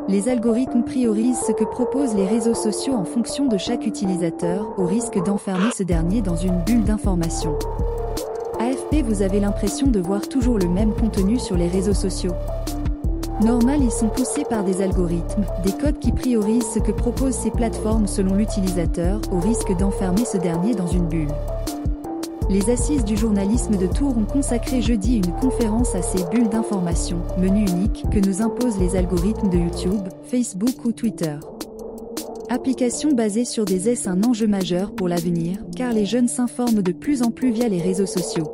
Les algorithmes priorisent ce que proposent les réseaux sociaux en fonction de chaque utilisateur, au risque d'enfermer ce dernier dans une bulle d'information. AFP, vous avez l'impression de voir toujours le même contenu sur les réseaux sociaux. Normal, ils sont poussés par des algorithmes, des codes qui priorisent ce que proposent ces plateformes selon l'utilisateur, au risque d'enfermer ce dernier dans une bulle. Les Assises du journalisme de Tours ont consacré jeudi une conférence à ces bulles d'information, menu unique, que nous imposent les algorithmes de YouTube, Facebook ou Twitter. Application basée sur des S, un enjeu majeur pour l'avenir, car les jeunes s'informent de plus en plus via les réseaux sociaux.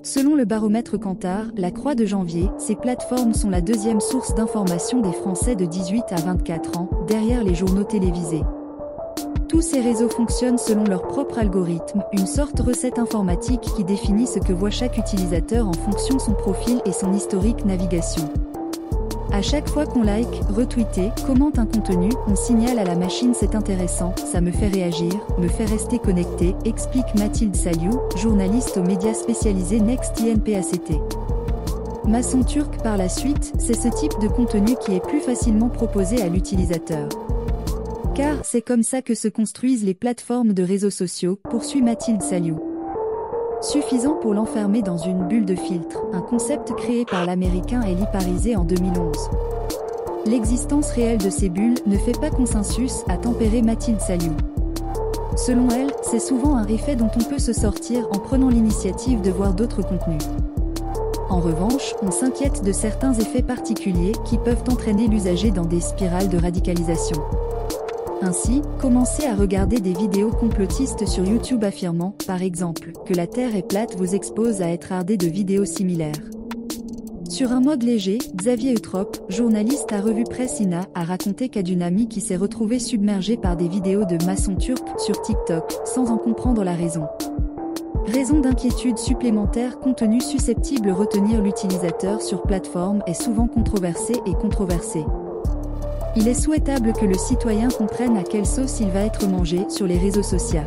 Selon le baromètre Kantar, La Croix de janvier, ces plateformes sont la deuxième source d'information des Français de 18 à 24 ans, derrière les journaux télévisés. Tous ces réseaux fonctionnent selon leur propre algorithme, une sorte de recette informatique qui définit ce que voit chaque utilisateur en fonction de son profil et son historique navigation. À chaque fois qu'on like, retweet, commente un contenu, on signale à la machine c'est intéressant, ça me fait réagir, me fait rester connecté, explique Mathilde Saliou, journaliste aux médias spécialisés Next INPACT. Maçon Turc par la suite, c'est ce type de contenu qui est plus facilement proposé à l'utilisateur. Car c'est comme ça que se construisent les plateformes de réseaux sociaux, poursuit Mathilde Saliou. Suffisant pour l'enfermer dans une bulle de filtre, un concept créé par l'américain Eli Pariser en 2011. L'existence réelle de ces bulles ne fait pas consensus, a tempéré Mathilde Saliou. Selon elle, c'est souvent un effet dont on peut se sortir en prenant l'initiative de voir d'autres contenus. En revanche, on s'inquiète de certains effets particuliers qui peuvent entraîner l'usager dans des spirales de radicalisation. Ainsi, commencer à regarder des vidéos complotistes sur YouTube affirmant, par exemple, que la Terre est plate vous expose à être hardé de vidéos similaires. Sur un mode léger, Xavier Eutrope, journaliste à Revue Presse INA, a raconté qu'à d'une amie qui s'est retrouvée submergée par des vidéos de maçons turcs sur TikTok, sans en comprendre la raison. Raison d'inquiétude supplémentaire, contenu susceptible retenir l'utilisateur sur plateforme est souvent controversé et controversé. Il est souhaitable que le citoyen comprenne à quelle sauce il va être mangé sur les réseaux sociaux.